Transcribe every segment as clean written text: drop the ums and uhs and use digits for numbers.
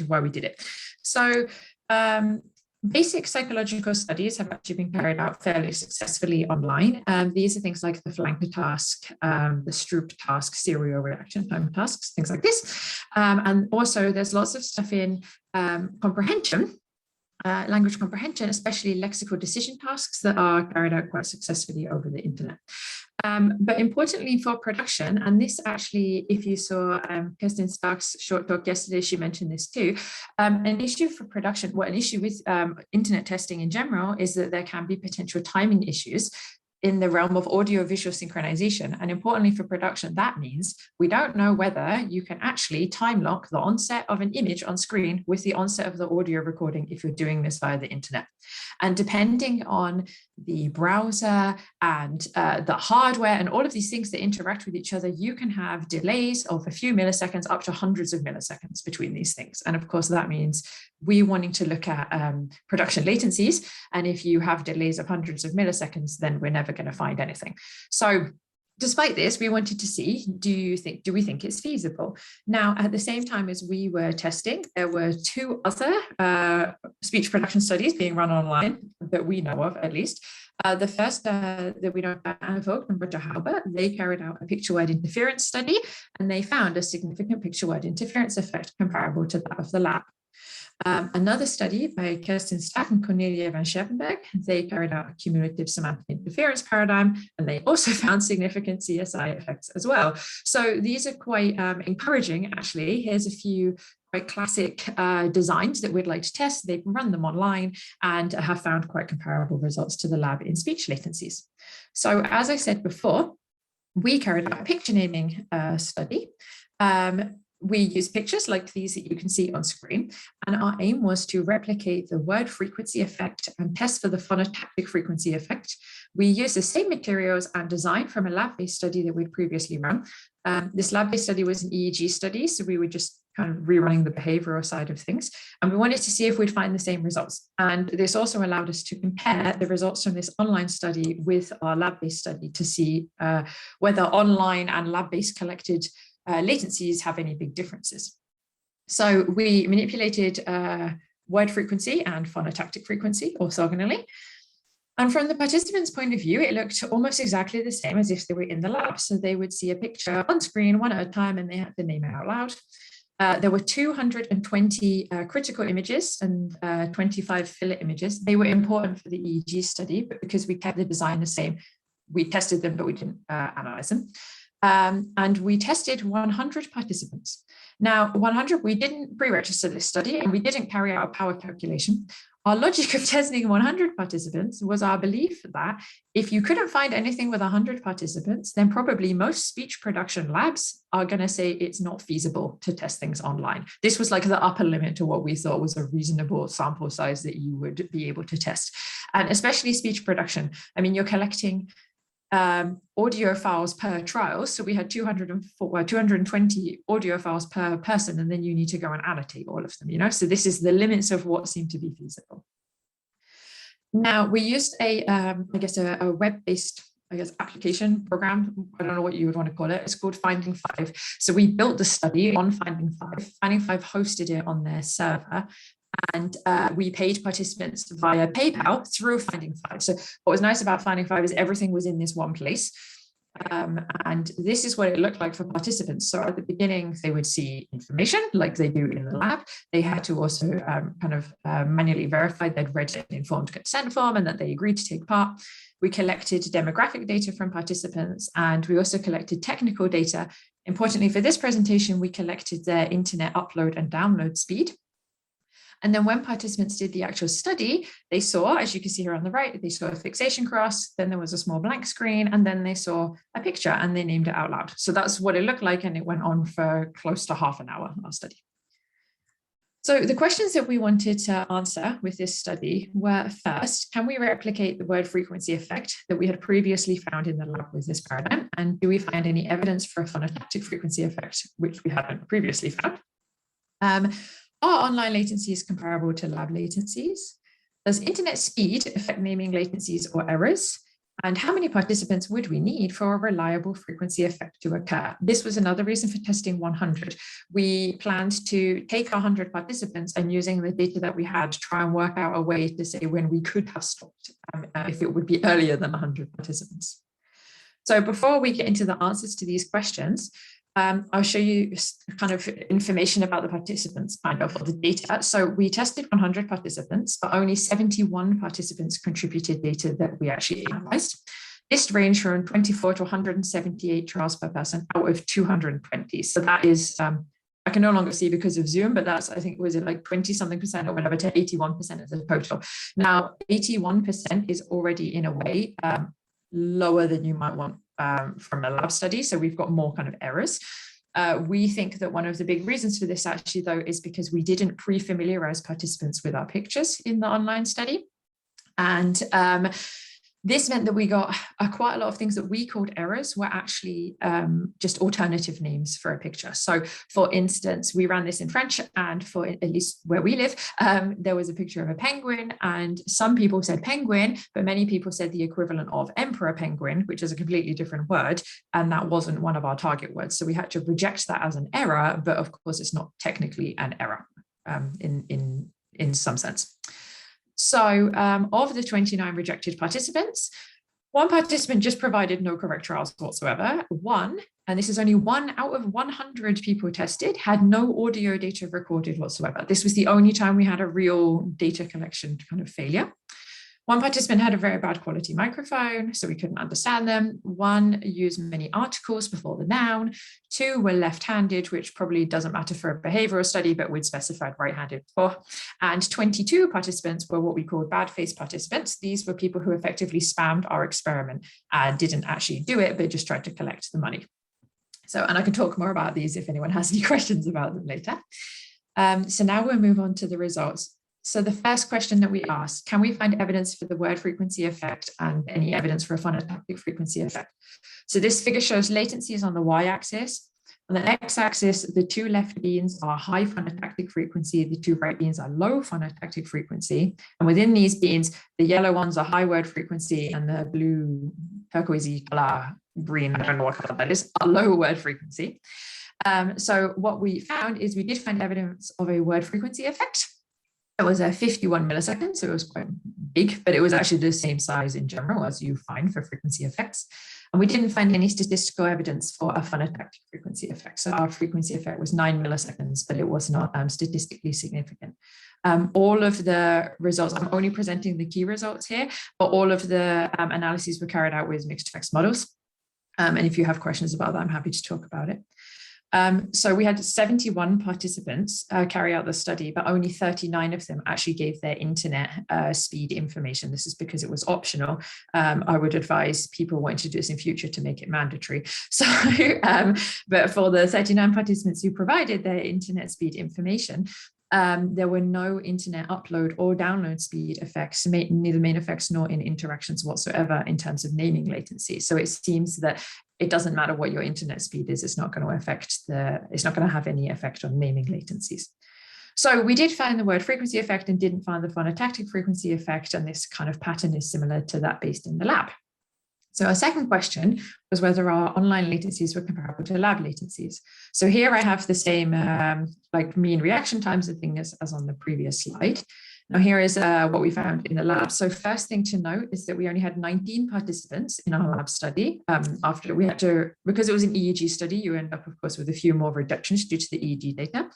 of why we did it. So basic psychological studies have actually been carried out fairly successfully online. These are things like the flanker task, the Stroop task, serial reaction time tasks, things like this. And also there's lots of stuff in comprehension, language comprehension, especially lexical decision tasks that are carried out quite successfully over the internet. But importantly for production, and this actually, if you saw Kirsten Stark's short talk yesterday, she mentioned this too, an issue for production, well, an issue with internet testing in general is that there can be potential timing issues in the realm of audio-visual synchronization. And importantly for production, that means we don't know whether you can actually time lock the onset of an image on screen with the onset of the audio recording if you're doing this via the internet. And depending on the browser and the hardware and all of these things that interact with each other, you can have delays of a few milliseconds up to hundreds of milliseconds between these things. And of course, that means we're wanting to look at production latencies. And if you have delays of hundreds of milliseconds, then we're never going to find anything. So despite this, we wanted to see, do we think it's feasible? Now, at the same time as we were testing, there were two other speech production studies being run online that we know of, at least. The first that we know about, Anne Vogt and Roger Hauber, they carried out a picture-wide interference study, and they found a significant picture-wide interference effect comparable to that of the lab. Another study by Kirsten Stark and Cornelia van Scherpenberg, they carried out a cumulative semantic interference paradigm, and they also found significant CSI effects as well. So these are quite encouraging, actually. Here's a few quite classic designs that we'd like to test. They can run them online and have found quite comparable results to the lab in speech latencies. So as I said before, we carried out a picture naming study. We use pictures like these that you can see on screen, and our aim was to replicate the word frequency effect and test for the phonotactic frequency effect. We used the same materials and design from a lab-based study that we'd previously run. This lab-based study was an EEG study, so we were just kind of rerunning the behavioral side of things, and we wanted to see if we'd find the same results. And this also allowed us to compare the results from this online study with our lab-based study to see whether online and lab-based collected latencies have any big differences. So we manipulated word frequency and phonotactic frequency orthogonally. And from the participants' point of view, it looked almost exactly the same as if they were in the lab. So they would see a picture on screen one at a time, and they had to name it out loud. There were 220 critical images and 25 filler images. They were important for the EEG study, but because we kept the design the same, we tested them, but we didn't analyze them. And we tested 100 participants. Now, 100, we didn't pre-register this study, and we didn't carry out a power calculation. Our logic of testing 100 participants was our belief that if you couldn't find anything with 100 participants, then probably most speech production labs are going to say it's not feasible to test things online. This was like the upper limit to what we thought was a reasonable sample size that you would be able to test. And especially speech production. I mean, you're collecting audio files per trial. So we had 220 audio files per person, and then you need to go and annotate all of them, you know? So this is the limits of what seemed to be feasible. Now we used a web-based, application program. I don't know what you would want to call it. It's called Finding Five. So we built the study on Finding Five. Finding Five hosted it on their server. And we paid participants via PayPal through Finding Five. So what was nice about Finding Five is everything was in this one place. And this is what it looked like for participants. So at the beginning, they would see information like they do in the lab. They had to also manually verify they'd read an informed consent form and that they agreed to take part. We collected demographic data from participants, and we also collected technical data. Importantly, for this presentation, we collected their internet upload and download speed. And then when participants did the actual study, they saw, as you can see here on the right, they saw a fixation cross, then there was a small blank screen, and then they saw a picture and they named it out loud. So that's what it looked like, and it went on for close to half an hour, our study. So the questions that we wanted to answer with this study were, first, can we replicate the word frequency effect that we had previously found in the lab with this paradigm? And do we find any evidence for a phonotactic frequency effect, which we hadn't previously found? Are online latencies comparable to lab latencies? Does internet speed affect naming latencies or errors? And how many participants would we need for a reliable frequency effect to occur? This was another reason for testing 100. We planned to take 100 participants and using the data that we had, try and work out a way to say when we could have stopped, if it would be earlier than 100 participants. So before we get into the answers to these questions, I'll show you kind of information about the participants, kind of, or the data. So we tested 100 participants, but only 71 participants contributed data that we actually analyzed. This ranged from 24 to 178 trials per person out of 220. So that is, I can no longer see because of Zoom, but that's, I think, was it like 20-something% or whatever to 81% of the total. Now, 81% is already in a way lower than you might want from a lab study. So we've got more kind of errors. We think that one of the big reasons for this actually, though, is because we didn't pre-familiarize participants with our pictures in the online study. And this meant that we got quite a lot of things that we called errors were actually just alternative names for a picture. So for instance, we ran this in French, and for at least where we live, there was a picture of a penguin, and some people said penguin, but many people said the equivalent of emperor penguin, which is a completely different word, and that wasn't one of our target words. So we had to reject that as an error, but of course it's not technically an error in some sense. So of the 29 rejected participants, one participant just provided no correct trials whatsoever. One, and this is only 1 out of 100 people tested, had no audio data recorded whatsoever. This was the only time we had a real data collection kind of failure. One participant had a very bad quality microphone, so we couldn't understand them. One used many articles before the noun. 2 were left-handed, which probably doesn't matter for a behavioral study, but we'd specified right-handed before. And 22 participants were what we called bad-face participants. These were people who effectively spammed our experiment and didn't actually do it, but just tried to collect the money. So, and I can talk more about these if anyone has any questions about them later. So now we'll move on to the results. So the first question that we asked, can we find evidence for the word frequency effect and any evidence for a phonotactic frequency effect? So this figure shows latencies on the y-axis. On the x-axis, the 2 left beans are high phonotactic frequency, the 2 right beans are low phonotactic frequency. And within these beans, the yellow ones are high word frequency and the blue turquoisey color, green, I don't know what color that is, are low word frequency. So what we found is we did find evidence of a word frequency effect. It was a 51 milliseconds, so it was quite big, but it was actually the same size in general as you find for frequency effects. And we didn't find any statistical evidence for a phonotactic frequency effect. So our frequency effect was 9 milliseconds, but it was not statistically significant. All of the results, I'm only presenting the key results here, but all of the analyses were carried out with mixed effects models. And if you have questions about that, I'm happy to talk about it. So we had 71 participants carry out the study, but only 39 of them actually gave their internet speed information. This is because it was optional. I would advise people wanting to do this in future to make it mandatory. So, but for the 39 participants who provided their internet speed information, there were no internet upload or download speed effects, neither main effects nor in interactions whatsoever in terms of naming latency. So it seems that it doesn't matter what your internet speed is, it's not going to have any effect on naming latencies. So we did find the word frequency effect and didn't find the phonotactic frequency effect, and this kind of pattern is similar to that based in the lab. So our second question was whether our online latencies were comparable to lab latencies. So here I have the same like mean reaction times and thing as on the previous slide. Now here is what we found in the lab. So first thing to note is that we only had 19 participants in our lab study. After we had to, because it was an EEG study, you end up, of course, with a few more reductions due to the EEG data.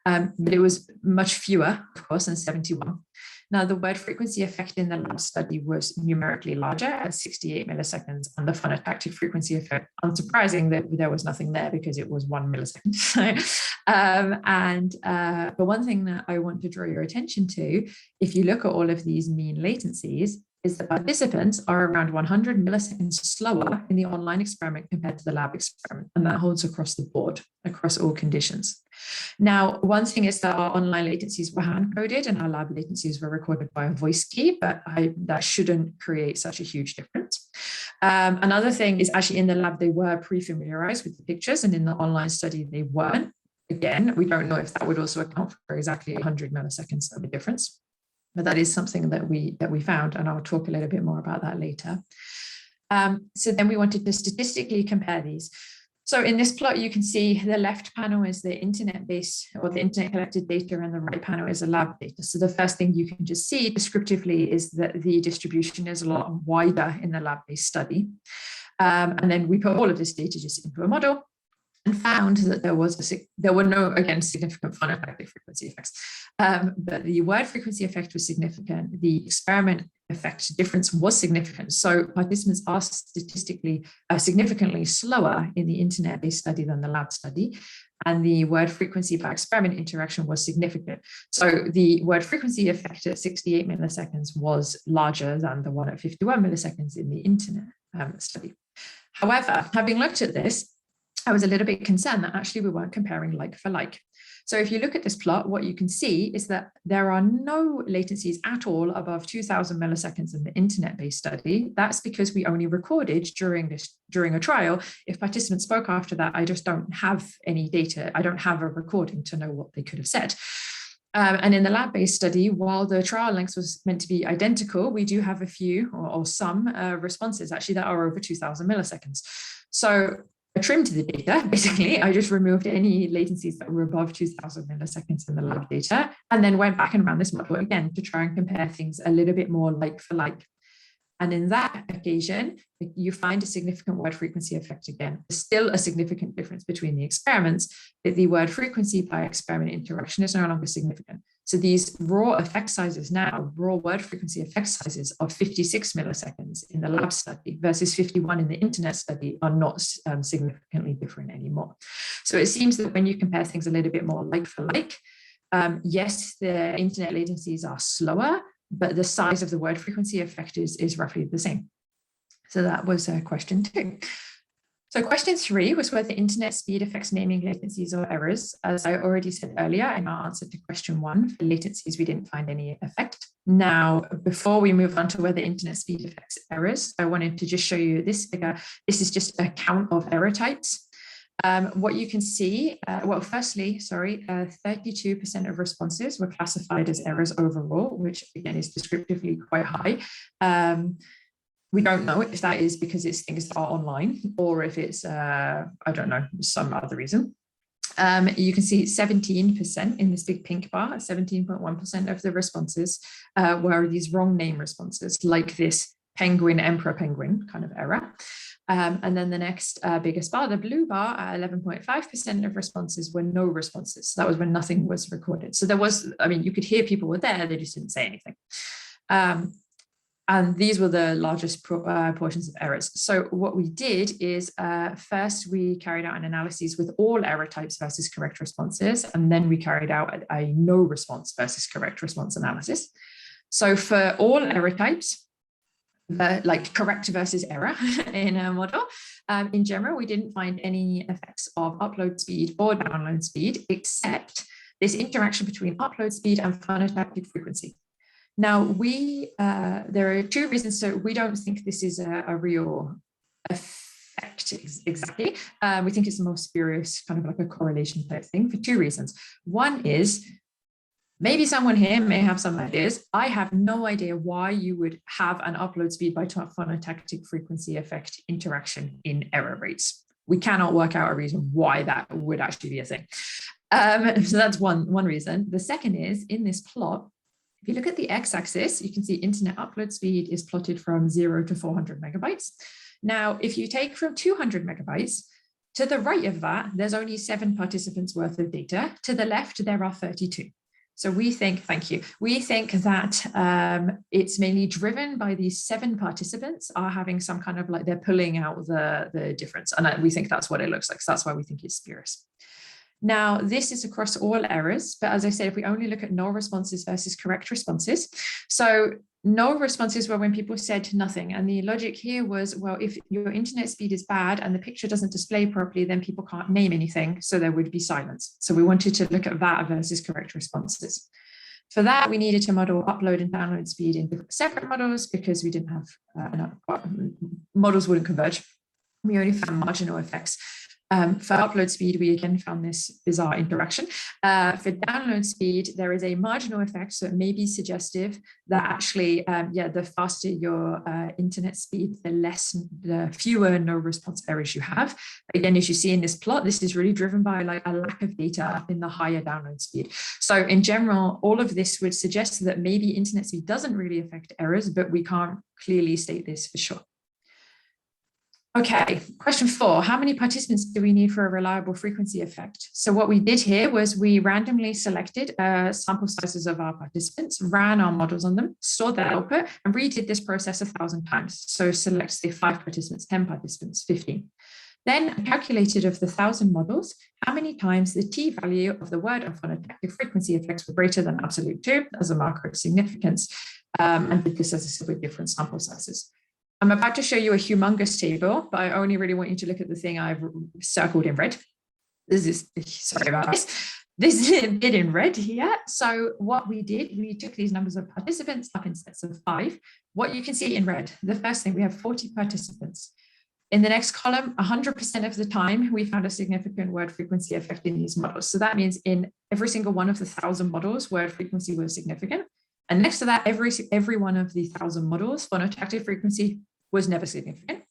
But it was much fewer, of course, than 71. Now, the word frequency effect in the lab study was numerically larger at 68 milliseconds, and the phonotactic frequency effect, unsurprising that there was nothing there because it was 1 millisecond. But one thing that I want to draw your attention to, if you look at all of these mean latencies, is that participants are around 100 milliseconds slower in the online experiment compared to the lab experiment, and that holds across the board, across all conditions. Now, one thing is that our online latencies were hand-coded and our lab latencies were recorded by a voice key, but that shouldn't create such a huge difference. Another thing is actually in the lab, they were pre-familiarized with the pictures, and in the online study, they weren't. Again, we don't know if that would also account for exactly 100 milliseconds of a difference. But that is something that we found, and I'll talk a little bit more about that later. So then we wanted to statistically compare these. So in this plot, you can see the left panel is the internet-based or the internet collected data, and the right panel is the lab data. So the first thing you can just see descriptively is that the distribution is a lot wider in the lab-based study. And then we put all of this data just into a model and found that there were no, again, significant phonotactic frequency effects. But the word frequency effect was significant. The experiment effect difference was significant. So participants are statistically significantly slower in the internet-based study than the lab study. And the word frequency by experiment interaction was significant. So the word frequency effect at 68 milliseconds was larger than the one at 51 milliseconds in the internet study. However, having looked at this, I was a little bit concerned that actually we weren't comparing like for like. So if you look at this plot, what you can see is that there are no latencies at all above 2000 milliseconds in the internet-based study. That's because we only recorded during a trial. If participants spoke after that, I just don't have any data. I don't have a recording to know what they could have said. And in the lab-based study, while the trial length was meant to be identical, we do have a few or some responses actually that are over 2000 milliseconds. So I trimmed the data, basically. I just removed any latencies that were above 2000 milliseconds in the lab data, and then went back and ran this model again to try and compare things a little bit more like for like. And in that occasion, you find a significant word frequency effect again. There's still a significant difference between the experiments, but the word frequency by experiment interaction is no longer significant. So these raw effect sizes now, raw word frequency effect sizes of 56 milliseconds in the lab study versus 51 in the internet study are not significantly different anymore. So it seems that when you compare things a little bit more like for like, yes, the internet latencies are slower, but the size of the word frequency effect is roughly the same. So that was question 2. So question 3 was whether internet speed affects naming latencies or errors. As I already said earlier in our answer to question 1, for latencies, we didn't find any effect. Now, before we move on to whether internet speed affects errors, I wanted to just show you this figure. This is just a count of error types. What you can see, well, firstly, 32% of responses were classified as errors overall, which again is descriptively quite high. We don't know if that is because it's things that are online or if it's, I don't know, some other reason. You can see 17% in this big pink bar, 17.1% of the responses were these wrong name responses, like this penguin, emperor penguin kind of error. And then the next biggest bar, the blue bar, 11.5% of responses were no responses. So that was when nothing was recorded. So there was, I mean, you could hear people were there, they just didn't say anything. And these were the largest portions of errors. So what we did is first we carried out an analysis with all error types versus correct responses, and then we carried out a no response versus correct response analysis. So for all error types, like correct versus error in a model, in general, we didn't find any effects of upload speed or download speed, except this interaction between upload speed and phonotactic frequency. Now, there are 2 reasons. So we don't think this is a real effect exactly. We think it's a more spurious, kind of like a correlation type thing for 2 reasons. One is, maybe someone here may have some ideas. I have no idea why you would have an upload speed by phonotactic frequency effect interaction in error rates. We cannot work out a reason why that would actually be a thing. So that's one reason. The second is, in this plot, if you look at the x-axis, you can see internet upload speed is plotted from 0 to 400 megabytes. Now, if you take from 200 megabytes, to the right of that, there's only 7 participants worth of data. To the left, there are 32. So we think, thank you, we think that it's mainly driven by these 7 participants are having some kind of like, they're pulling out the difference. And we think that's what it looks like. So that's why we think it's spurious. Now, this is across all errors, but as I said, if we only look at no responses versus correct responses, so no responses were when people said nothing. And the logic here was, well, if your internet speed is bad and the picture doesn't display properly, then people can't name anything. So there would be silence. So we wanted to look at that versus correct responses. For that, we needed to model upload and download speed in different separate models because we didn't have enough, models wouldn't converge. We only found marginal effects. For upload speed, we again found this bizarre interaction. For download speed, there is a marginal effect, so it may be suggestive that actually, the faster your internet speed, the fewer no response errors you have. Again, as you see in this plot, this is really driven by like a lack of data in the higher download speed. So in general, all of this would suggest that maybe internet speed doesn't really affect errors, but we can't clearly state this for sure. Okay, question 4, how many participants do we need for a reliable frequency effect? So what we did here was we randomly selected sample sizes of our participants, ran our models on them, saw their output, and redid this process 1,000 times. So select, say, 5 participants, 10 participants, 15. Then calculated of the 1,000 models, how many times the t-value of the word and phonotactic frequency effects were greater than absolute 2 as a marker of significance, and did this, as I said, with different sample sizes. I'm about to show you a humongous table, but I only really want you to look at the thing I've circled in red. Sorry about this. This is a bit in red here. So what we did, we took these numbers of participants up in sets of 5. What you can see in red, the first thing, we have 40 participants. In the next column, 100% of the time, we found a significant word frequency effect in these models. So that means in every single one of the 1,000 models, word frequency was significant. And next to that, every one of the 1,000 models, phonotactic frequency was never significant.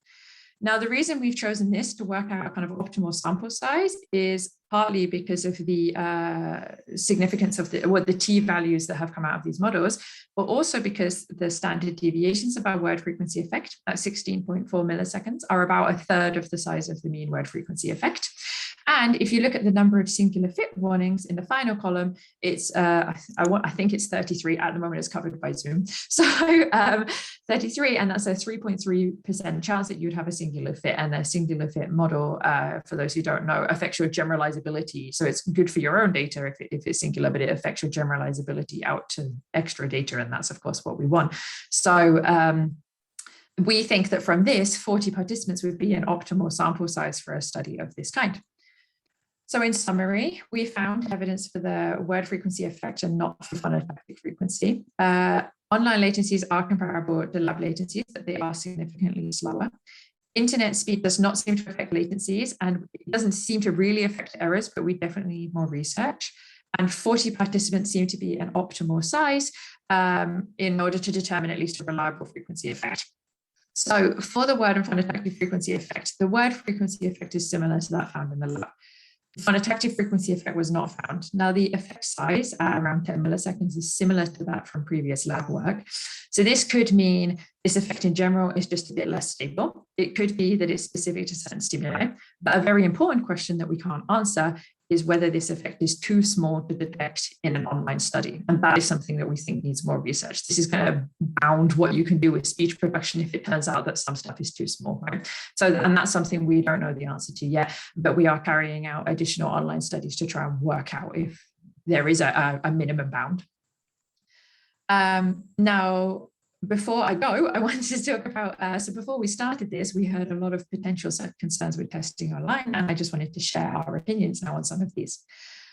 Now, the reason we've chosen this to work out a kind of optimal sample size is partly because of the significance of the t-values that have come out of these models, but also because the standard deviations of our word frequency effect at 16.4 milliseconds are about 1/3 of the size of the mean word frequency effect. And if you look at the number of singular fit warnings in the final column, it's I think it's 33 at the moment. It's covered by Zoom. So 33, and that's a 3.3% chance that you'd have a singular fit. And a singular fit model, for those who don't know, affects your generalizability. So it's good for your own data if it's singular, but it affects your generalizability out to extra data. And that's, of course, what we want. So we think that from this, 40 participants would be an optimal sample size for a study of this kind. So in summary, we found evidence for the word frequency effect and not for phonotactic frequency. Online latencies are comparable to lab latencies, but they are significantly slower. Internet speed does not seem to affect latencies, and it doesn't seem to really affect errors, but we definitely need more research. And 40 participants seem to be an optimal size in order to determine at least a reliable frequency effect. So for the word and phonotactic frequency effect, the word frequency effect is similar to that found in the lab. The phonotactic frequency effect was not found. Now, the effect size at around 10 milliseconds is similar to that from previous lab work. So this could mean this effect in general is just a bit less stable. It could be that it's specific to certain stimuli. But a very important question that we can't answer is whether this effect is too small to detect in an online study. And that is something that we think needs more research. This is going to bound what you can do with speech production if it turns out that some stuff is too small, right? So, and that's something we don't know the answer to yet, but we are carrying out additional online studies to try and work out if there is a minimum bound. Now, before I go, I wanted to talk about, so before we started this, we heard a lot of potential concerns with testing online, and I just wanted to share our opinions now on some of these.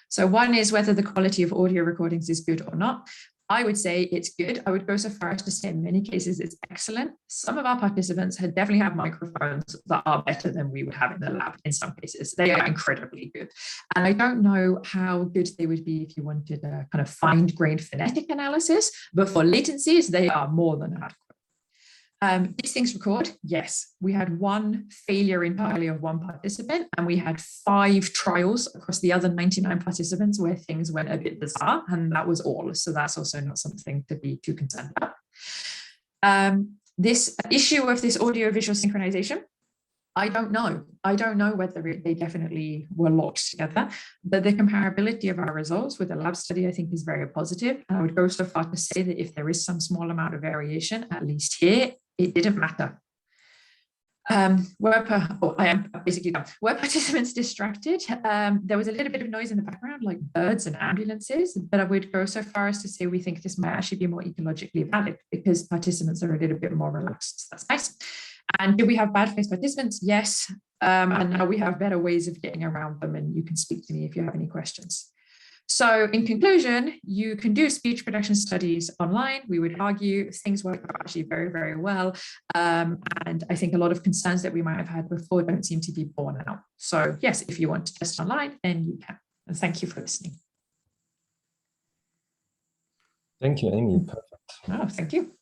So one is whether the quality of audio recordings is good or not. I would say it's good. I would go so far as to say in many cases it's excellent. Some of our participants definitely have microphones that are better than we would have in the lab in some cases. They are incredibly good. And I don't know how good they would be if you wanted a kind of fine-grained phonetic analysis, but for latencies, they are more than adequate. These things record, yes. We had one failure entirely of one participant, and we had 5 trials across the other 99 participants where things went a bit bizarre, and that was all. So that's also not something to be too concerned about. This issue of this audio-visual synchronization, I don't know. I don't know whether they definitely were locked together, but the comparability of our results with the lab study, I think, is very positive. And I would go so far to say that if there is some small amount of variation, at least here, it didn't matter. Were participants distracted? There was a little bit of noise in the background, like birds and ambulances, but I would go so far as to say we think this might actually be more ecologically valid because participants are a little bit more relaxed. So that's nice. And do we have bad face participants? Yes. And now we have better ways of getting around them, and you can speak to me if you have any questions. So in conclusion, you can do speech production studies online. We would argue things work actually very, very well. And I think a lot of concerns that we might have had before don't seem to be borne out. So yes, if you want to test online, then you can. And thank you for listening. Thank you, Amie. Perfect. Oh, thank you.